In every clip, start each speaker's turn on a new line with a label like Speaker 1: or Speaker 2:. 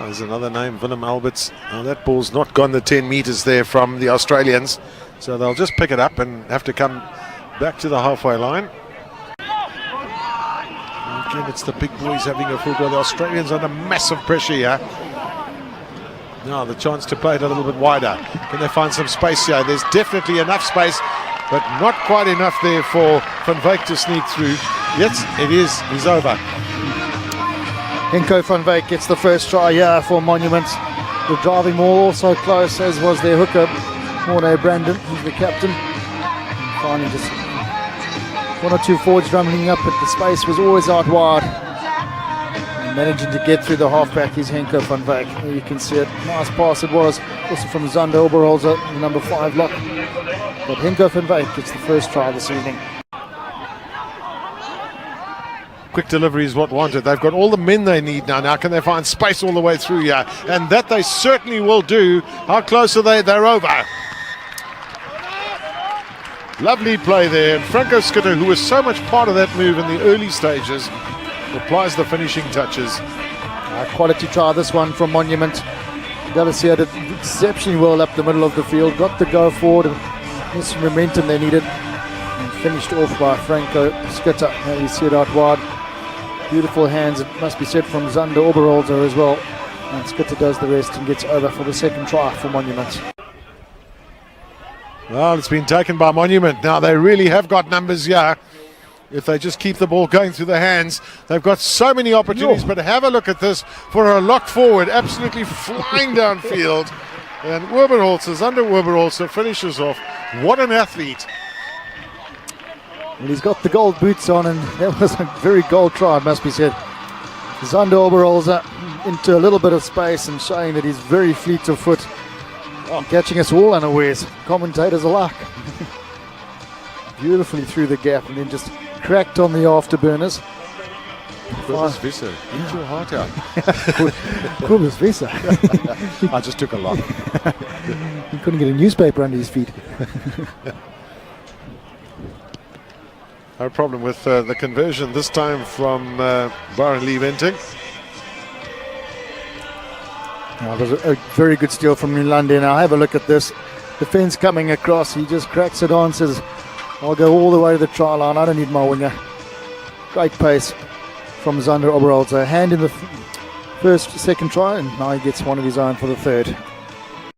Speaker 1: there's another name, Willem Alberts. That ball's not gone the 10 meters there from the Australians, so they'll just pick it up and have to come back to the halfway line. Again, it's the big boys having a full go. The Australians under massive pressure here. Now the chance to play it a little bit wider. Can they find some space here? There's definitely enough space, but not quite enough there for Van Wyk to sneak through. Yes, it is. He's over.
Speaker 2: HENCO Van Wyk gets the first try here for Monument. The driving ball also close, as was their hooker, Morne Brandon, who's the captain. And finally just one or two forwards rumbling up, but the space was always out wide. And managing to get through the halfback is HENCO Van Wyk. There you can see it. Nice pass it was, also from ZANDER, OBERHOLZER, the number 5 lock. But HENCO Van Wyk gets the first try this evening.
Speaker 1: Quick delivery is what wanted. They've got all the men they need now. Now can they find space all the way through here? And that they certainly will do. How close are they? They're over. Lovely play there. And Franco Schutte, who was so much part of that move in the early stages, applies the finishing touches.
Speaker 2: Quality try this one from Monument. DULLISEAR did exceptionally well up the middle of the field. Got the go forward. And some momentum they needed. And finished off by Franco Schutte. Now you see it out wide. Beautiful hands, it must be said, from ZANDER OBERHOLZER as well. And Schutte does the rest and gets over for the second try for Monument.
Speaker 1: Well, it's been taken by Monument. Now they really have got numbers here. If they just keep the ball going through the hands, they've got so many opportunities. But have a look at this for a lock forward, absolutely flying downfield. And Oberholzer, ZANDER OBERHOLZER finishes off. What an athlete.
Speaker 2: Well, he's got the gold boots on, and that was a very gold try, it must be said. ZANDER OBERHOLZER into a little bit of space and showing that he's very fleet of foot. Catching us all unawares, commentators alike. Beautifully through the gap and then just cracked on the afterburners.
Speaker 1: Goodness Visser, eat your heart out.
Speaker 2: Goodness Visser.
Speaker 1: I just took a lot.
Speaker 2: He couldn't get a newspaper under his feet.
Speaker 1: No problem with the conversion this time from BYRON-LEE Wentink.
Speaker 2: It was a very good steal from Nilande. Now have a look at this. Defence coming across. He just cracks it on, says, I'll go all the way to the try line. I don't need my winger. Great pace from ZANDER OBERHOLZER. Hand in the second try, and now he gets one of his own for the third.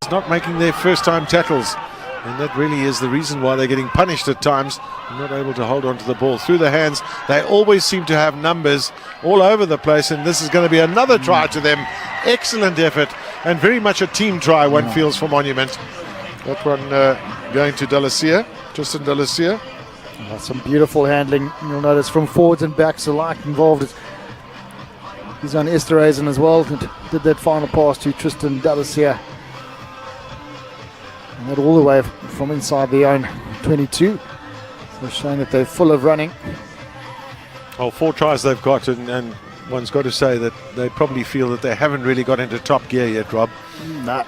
Speaker 1: It's not making their first time tackles. And that really is the reason why they're getting punished at times, not able to hold on to the ball through the hands. They always seem to have numbers all over the place, and this is going to be another try to them. Excellent effort, and very much a team try, one feels, for Monument. That one going to DULLISEAR, TRISTAN DULLISEAR.
Speaker 2: Some beautiful handling, you'll notice, from forwards and backs alike involved. He's on Esterhazen as well, and did that final pass to TRISTAN DULLISEAR. And that all the way from inside their own 22. So showing that they're full of running.
Speaker 1: Well, 4 tries they've got, and one's got to say that they probably feel that they haven't really got into top gear yet, Rob.
Speaker 2: Nah,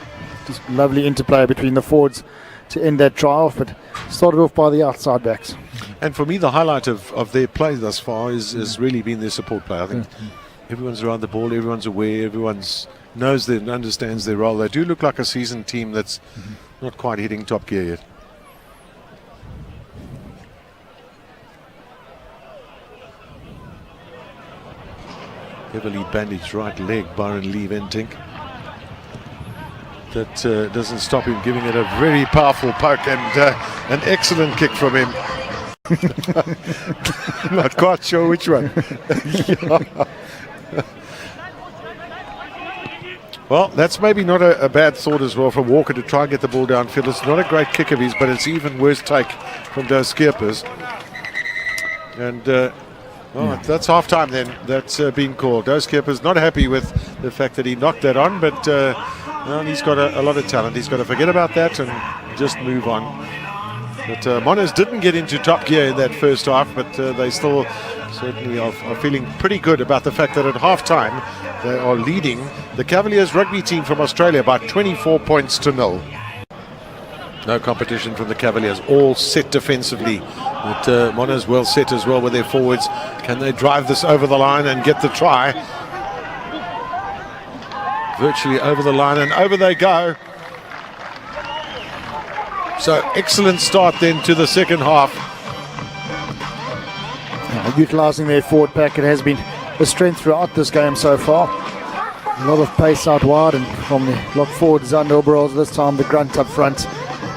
Speaker 2: just lovely interplay between the forwards to end that try off, but started off by the outside backs.
Speaker 1: And for me, the highlight of their play thus far has really been their support play. I think everyone's around the ball, everyone's aware, everyone's knows and understands their role. They do look like a seasoned team that's not quite hitting top gear yet. Heavily bandaged right leg, BYRON-LEE Wentink. That doesn't stop him giving it a very powerful poke, and an excellent kick from him. Not quite sure which one. Well, that's maybe not a bad thought as well for Walker to try and get the ball downfield. It's not a great kick of his, but it's even worse take from DULLISEAR. And that's half-time then. That's being called. DULLISEAR not happy with the fact that he knocked that on, but well, he's got a lot of talent. He's got to forget about that and just move on. But Monas didn't get into top gear in that first half, but they still certainly are feeling pretty good about the fact that at half-time they are leading the Cavaliers rugby team from Australia by 24 points to 0. No competition from the Cavaliers, all set defensively. But Mona's well set as well with their forwards. Can they drive this over the line and get the try? virtually over the line, and over they go. So excellent start then to the second half.
Speaker 2: Utilising their forward pack, it has been a strength throughout this game so far. A lot of pace out wide, and from the lock forward, ZANDER OBERHOLZER, this time the grunt up front.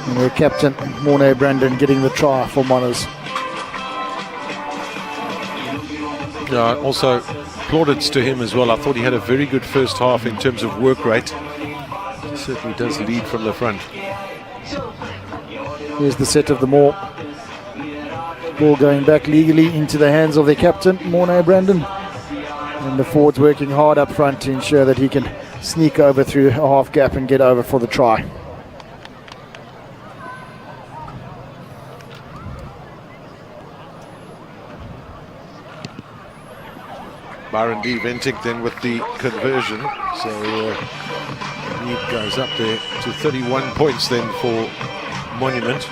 Speaker 2: And their captain, MORNE Brandon, getting the try for Monners.
Speaker 1: Yeah, also plaudits to him as well. I thought he had a very good first half in terms of work rate. He certainly does lead from the front.
Speaker 2: Here's the set of the more. Ball going back legally into the hands of their captain, MORNE Brandon. And the forwards working hard up front to ensure that he can sneak over through a half gap and get over for the try.
Speaker 1: BYRON-LEE Wentink then with the conversion. So lead goes up there to 31 points then for Monument.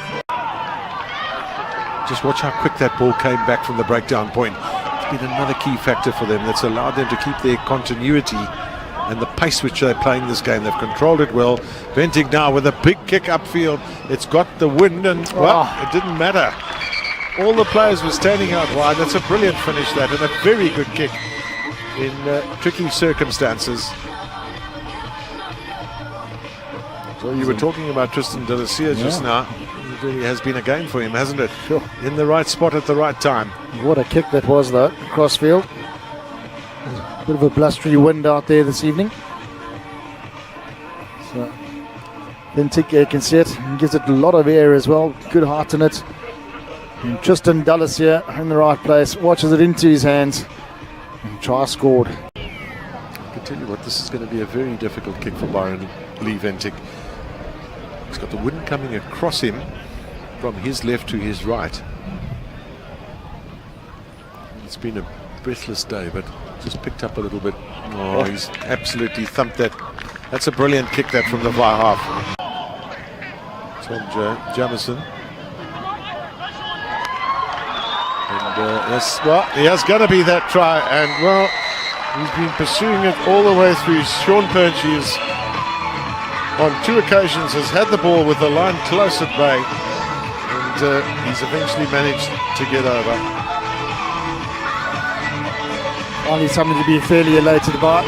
Speaker 1: Just watch how quick that ball came back from the breakdown point. It's been another key factor for them that's allowed them to keep their continuity and the pace which they're playing this game. They've controlled it well. Wentink now with a big kick upfield. It's got the wind, and well, it didn't matter. All the players were standing out wide. That's a brilliant finish, that, and a very good kick in tricky circumstances. So you were talking about Tristan DULLISEAR just now. It really has been a game for him, hasn't it?
Speaker 2: Sure.
Speaker 1: In the right spot at the right time.
Speaker 2: What a kick that was, though, crossfield. A bit of a blustery wind out there this evening. So Wentink, you can see it, and gives it a lot of air as well. Good height in it. And Tristan DULLISEAR in the right place, watches it into his hands, and try scored.
Speaker 1: I can tell you what, this is going to be a very difficult kick for BYRON-LEE Wentink. He's got the wind coming across him from his left to his right. It's been a breathless day, but just picked up a little bit. Oh, he's absolutely thumped that. That's a brilliant kick, that, from the far half. Tom Jamison. And yes, well, he has got to be that try, and well, he's been pursuing it all the way through. Sean Perch is on two occasions has had the ball with the line close at bay, and he's eventually managed to get over.
Speaker 2: Only something to be fairly elated about.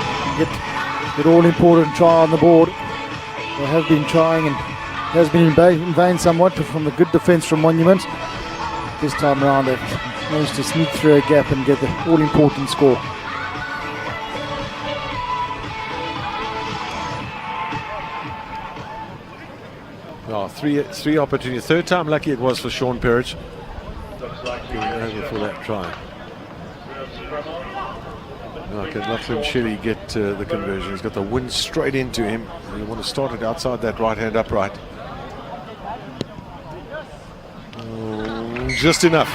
Speaker 2: Get all important try on the board. They have been trying, and has been in vain somewhat from the good defence from Monument. This time around, they've managed to sneak through a gap and get the all-important score.
Speaker 1: Oh, three opportunities. Third time lucky it was for Sean Perch. Going over for that try. Oh, can Lachlan Shelley get the conversion? He's got the wind straight into him. You want to start it outside that right-hand upright. Just enough.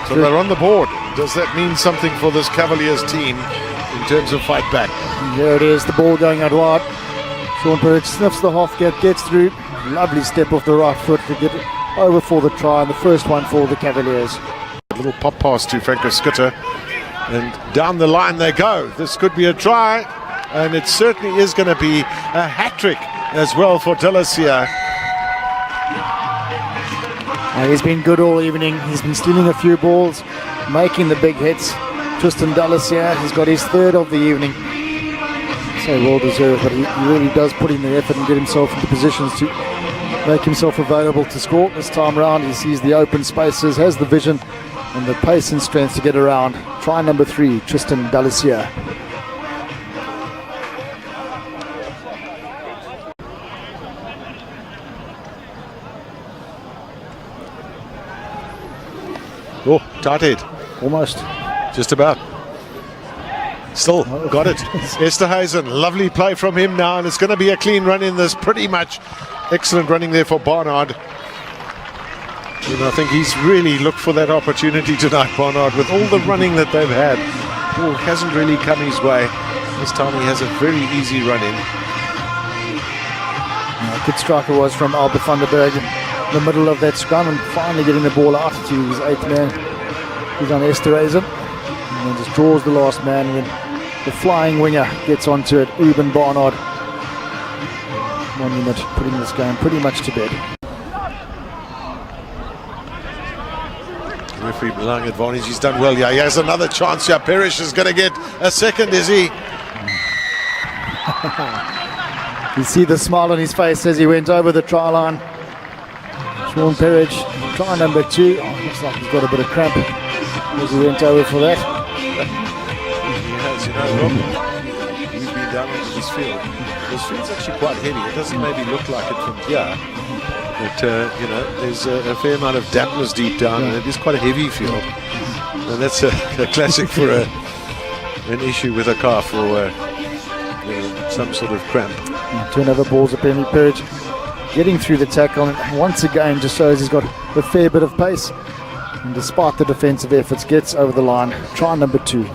Speaker 1: So they're on the board. Does that mean something for this Cavaliers team in terms of fight back?
Speaker 2: And here it is, the ball going out wide. Sean Perch sniffs the half gap, gets through. Lovely step off the right foot to get it over for the try, and the first one for the Cavaliers.
Speaker 1: A little pop pass to FRANCO SCHUTTE, and down the line they go. This could be a try, and it certainly is going to be a hat-trick as well for DULLISEAR.
Speaker 2: He's been good all evening. He's been stealing a few balls, making the big hits. Tristan DULLISEAR has got his third of the evening. So well deserved, but he really does put in the effort and get himself into positions to make himself available to score. This time around, he sees the open spaces, has the vision and the pace and strength to get around. Try number 3, Tristan DULLISEAR.
Speaker 1: Oh, tight head.
Speaker 2: Almost.
Speaker 1: Just about. Still got it. Esterhuizen, lovely play from him now, and it's going to be a clean run in this pretty much. Excellent running there for Barnard. And I think he's really looked for that opportunity tonight, Barnard, with all the running that they've had. Ball hasn't really come his way. This time he has a very easy run in.
Speaker 2: Good striker was from Albert van der Berg in the middle of that scrum, and finally getting the ball out to his 8th man. He's on Esterhuizen, and then just draws the last man in. The flying winger gets onto it. Ruben Barnard. Monument putting this game pretty much to bed.
Speaker 1: Referee Belang advantage. He's done well. Yeah, he has another chance here. Parrish is going to get a second, is he?
Speaker 2: You see the smile on his face as he went over the try line. Sean Parrish, try number 2. Oh, looks like he's got a bit of cramp as he went over for that.
Speaker 1: He has, you know, Rob, he's been down into this field. This field's actually quite heavy. It doesn't maybe look like it from here. But, you know, there's a fair amount of dampness deep down, and it is quite a heavy field. And that's a classic for an issue with a calf or you know, some sort of cramp.
Speaker 2: Turnover balls at Penny Perch, getting through the tackle, and once again just shows he's got a fair bit of pace. And despite the defensive efforts, gets over the line. Try number 2.